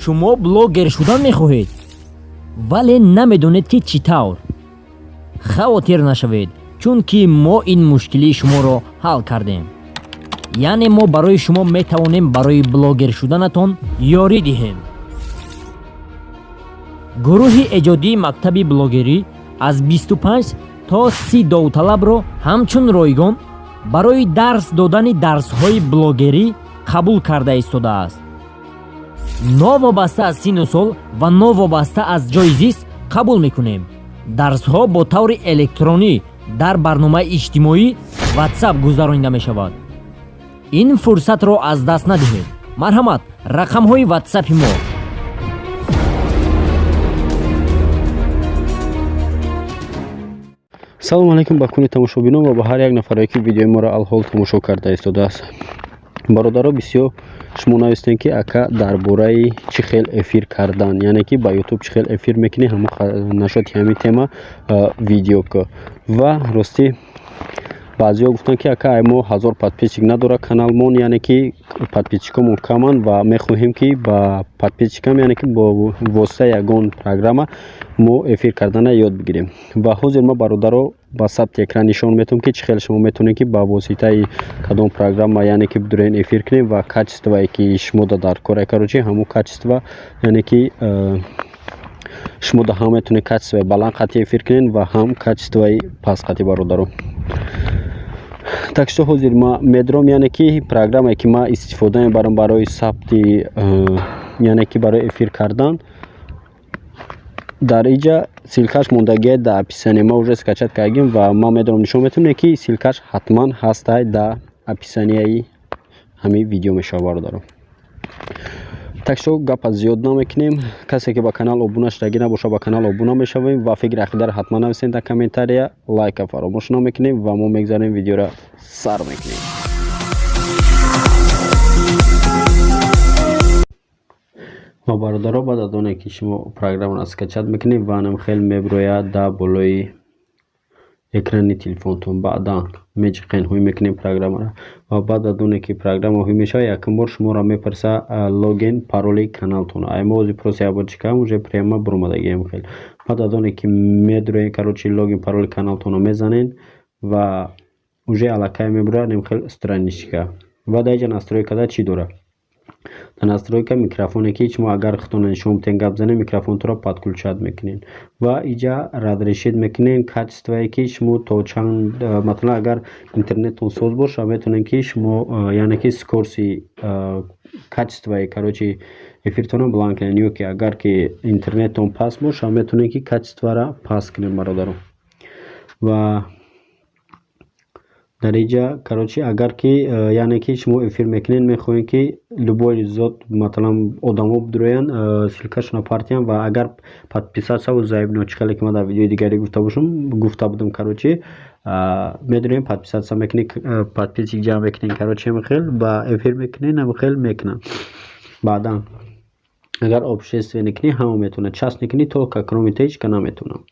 шумо блогер шудан мехоҳед, вале намедонед ки чӣ тавр. Хавотир нашавед, чунки мо ин мушкилии шуморо ҳал кардем. яъне мо барои шумо метавонем барои блогер шуданатон ёрӣ диҳем. гурӯҳи эҷодии мактаби блогерӣ аз 25 то 30 довталабро ҳамчун ройгон барои дарс додани дарсҳои блогерӣ қабул карда истодааст. новобаста аз сину сол ва новобаста аз ҷойи зист қабул мекунем. дарсҳо бо таври электронӣ дар барномаи иҷтимоӣ WhatsApp гузаронида мешавад. ин фурсатро аз даст надиҳед. марҳамат, рақамҳои WhatsApp-и мо: салом алайкум ба куни тамошобинон ва ба ҳар як нафаре ки видеои моро алҳол тамошо карда истодааст. бародаро, бисёр шумо навистем ки ака дар бораи чихел эфир кардан, яъне ки ба ютуб чихел эфир мекунӣ, ҳамо нашоти ҳамин тема видео ко. ва рости баъзиҳо гуфтанд ки ака ай мо 1000 подписчик надора каналмон, яъне ки подписчикомон каманд ва мехоҳем ки ба подписчикам, яъне ки бо воситаи ягон програма мо эфир кардана ёд бигирем. ва ҳозир мо бародаро ба сабти экран нишон метавонем ки чӣ хел шумо метавонед ки ба воситаи кадом программа, яъне ки бидурен эфир кунем ва качествое ки шумо дар кора карочи ҳамо качество, яъне ки шумо да ҳам метавонед качествои баланд қати эфир кунед ва ҳам качествои паст қати бародаро. Так что ҳозир ма медром, яъне ки программае ки ма истифода мебарам барои сабти, яъне ки барои эфир кардан, дар иҷа силкаш мондагиа да описание ма уже скачат кардагим ва ма медорам нишон метавонем ки силкаш ҳатман ҳастай да описанияи ҳамин видео мешава бародаро. Так что гапа зиёд намекунем. касе ки ба канал обуна шудагӣ набоша, ба канал обуна мешавем ва фикри ақидаро ҳатман нависед дар комментария, лайка фаромӯш намекунем ва мо мегзарем видеоро сар мекунем. ва бародаро, баъд аз оне ки шумо программаро скачат мекунем ва нам хел мебирояд дар болои экрани телефонтон, баъдан меҷиқен ҳуй мекунем программаро ва баъд аз оне ки программа ҳуй мешава, якум бор шуморо мепарса логин пароли каналтон. ай мо ози просто як бор чикам уже прямо буромадагием хел. баъд аз оне ки медроен короче логин пароли каналтонро мезанен ва уже аллакай мебира нем хел страничка. ва дар иҷа настройкада чӣ дора? дар настройка микрофоне ки шумо агар худтон нишон битен гап занед, микрофонтро подключат мекунен ва иҷа разрешит мекунен качествое ки шумо то чанд, масалан агар интернетон соз боша, метавонен ки шумо яъне ки скорси качествое короче эфиртонро баланд кунен, ё ки агар ки интернетон паст боша, метавонен ки качестворо паст кунен бародаро. ва дар иҷа короче агар ки яъне ки шумо эфир мекунед, мехоҳем ки любой зот масалан одамо бидуроян силкашона партиян ва агар подписатсаву заявно чӣ хеле ки ман дар видеои дигаре гуфта будам короче медонем подписатса мекунед, подписчик ҷамъ мекунед короче мехел ба эфир мекунед, намехел мекунад. баъдан агар общественный кунед, ҳама метавонад, частный кунед только кроме течка наметавонад.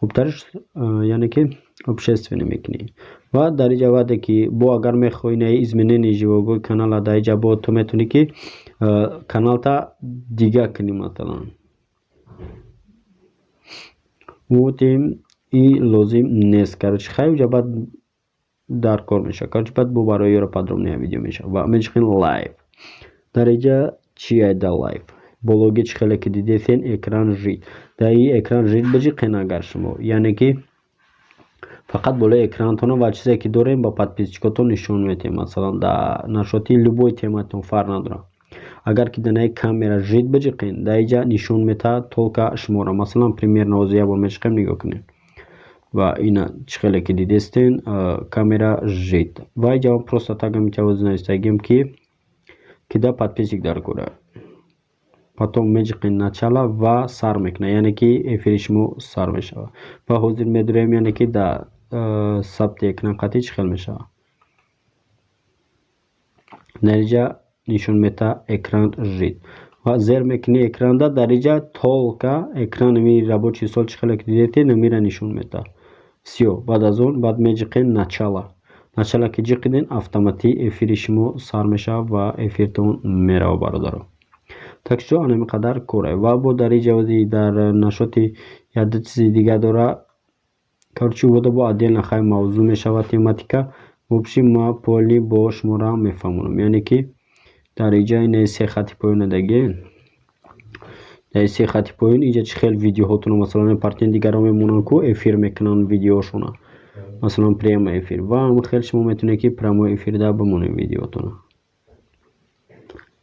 обтариш яъне ки общественный мекунӣ. ва дар иҷа вақте ки бо агар мехоҳӣ изменени живогои канала, дар иҷа бо то метавонӣ ки каналта дига кунӣ, масалан муотим и лозим нест короче хай уҷа баъд дар кор мешава, короче баъд бо бароиро подробная видео мешава ва мечиқин лайф. дар иҷа чӣ айда лайф бологи чӣ хеле ки дидесен экран жид, дар и экран жид баҷиқен агар шумо, яъне ки фақат болои экранатон ва чизе ки дорем ба подписчикотон нишон метем, масалан дар нашоти любой тематон фарқ надорад. агар ки данаи камера жид баҷиқен, дар иҷа нишон метаҳад толка шуморо, масалан примерно ози як бор мечиқем, нигоҳ кунед ва ина чӣ хеле ки дидестен камера жид. ва иҷа просто тага метавоз навистагим ки да подписчик дар кора. потом меҷиқен начала ва сар мекуна, яъне ки эфири шумо сар мешава. ва ҳозир медурем яъне ки дар сабти экран қати чӣ хел мешава. дар иҷа нишон мета экран жид ва зер мекуни экранда, дар иҷа толка экран ми рабочий стол чӣ хеле ки дидете намира нишон мета. всё. баъд аз он баъд меҷиқен начала. начала ки ҷиқиден автоматик эфири шумо сар мешава ва эфиртон мерава бародаро. Так що همینقدر کوره و با در جوازی در نشاطی یاد چیزی دیگه داره کارچی بوده با عدل نخواهی موضوع می شود تیماتیکا وبشی ما پولی با شما را میفهمونم یعنی که در اینجا این سه خطی پایین دیگه در سه خطی پایین اینجا چخیل ویدیو هاتون مثلا پارتین دیگر را میمونن که افیر میکنن ویدیوشون مثلا پریمای افیر و هم خیلی شما میتونه که پریمای افیر دا بمونه ویدیوتون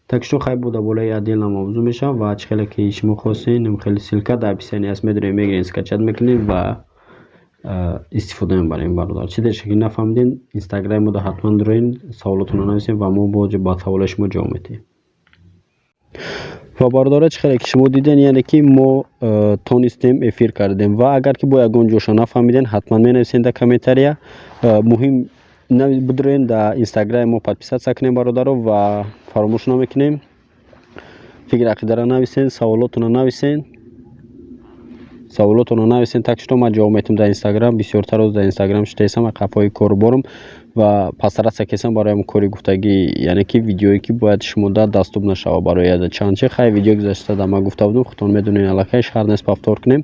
так что хай буда болай отдельно мавзу меша ва чихел ки шумо хостин хеле силка да описание аст медре мегирин скачат мекунед ва истифода мебарем бародар чи деш ки нафаҳмидин инстаграм да ҳатман дурен саволотуно нависем ва мо бо саволои шумо ҷавоб медиҳем ва бародара чихел ки шумо диден яъне ки мо тонистем эфир кардем ва агар ки бо ягон ҷоша нафаҳмиден ҳатман менависен дар комментария муҳим بدرین در اینستاگرام ما подписаться کنیم برادرو و فراموش نمیکنیم فکر عقیده را نویسین سوالاتون نویسین так что ما جواب میتیم در اینستاگرام بسیارتر از در اینستاگرام شتیسم قفای کار برم و پسرات کسان برایم کاری گفتگی یعنی که ویدیویی که باید شما در دستوب نشوه برای چند چه خیلی ویدیو گذشته در ما گفته بودم خودتون میدونین الکی شهر نیست پفتور کنیم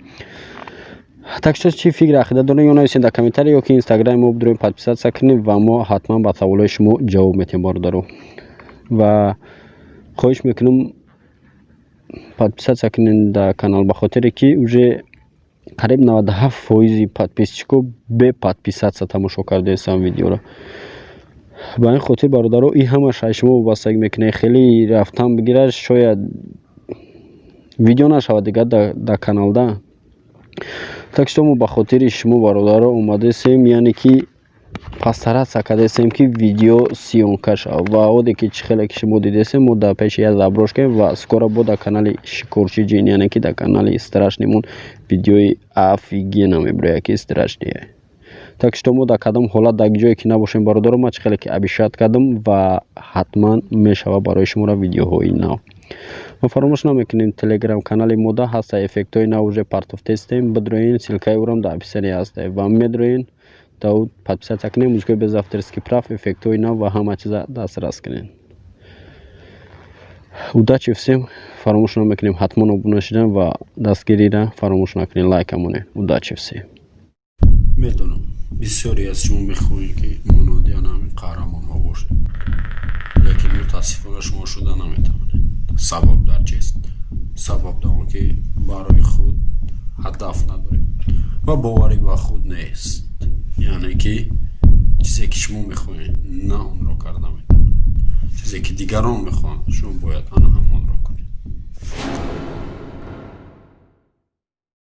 так что чи фикр ақида дорем ё нависед дар комментарий ёки инстаграм мо бидурем подписаться кунед ва мо ҳатман ба саволои шумо ҷавоб медиҳем бародаро ва хоҳиш мекунам подписаться кунед дар канал ба хотире ки уже қариб 97% подписчико бе подписаться тамошо кардаесам видеоро ба ин хотир бародаро ин ҳамаш аз шумо вобастагӣ мекунад хеле рафтан бигирад шояд видео нашавад дигар дар каналда так что мо ба хотири шумо бародаро омадесем яъне ки пастаратса кардесем ки видео сиёнка шавад ва оде ки чихеле ки шумо дидесем мо дар пеши як заброшкаем ва скоро бо дар канали шикорчи ҷин яъне ки дар канали страшнимон видеои офигенно мебирояд ки страшние так что мо дар кадом ҳолат дар ҷое ки набошем бародаро ма чихеле ки обещат кардам ва ҳатман мешавад барои шуморо видеоҳои нав ва фаромӯш намекунем телеграм канали мода ҳаста эфектои нав уже партов тестем бидроин силкаи урам дар описание ҳаста ва медроин дауд подписаться кунем музикои без авторский прав эфектои нав ва ҳама чиза дасрас кунем удачи всем фаромӯш намекунем ҳатман обуна шудан ва дастгирира фаромӯш накунем лайкамоне удачи всем медонам бисёре аз шумо мехоҳед ки монодиа ҳамин қаҳрамонҳо бошед лекин мутаассифона шумо шуда наметавонед сабаб дар чист сабаб дар он ки барои худ ҳадаф надоред ва боварӣ ба худ нест яъне ки чизе ки шумо мехоҳед на онро карда метавонед чизе ки дигарон мехоҳанд шумо бояд ана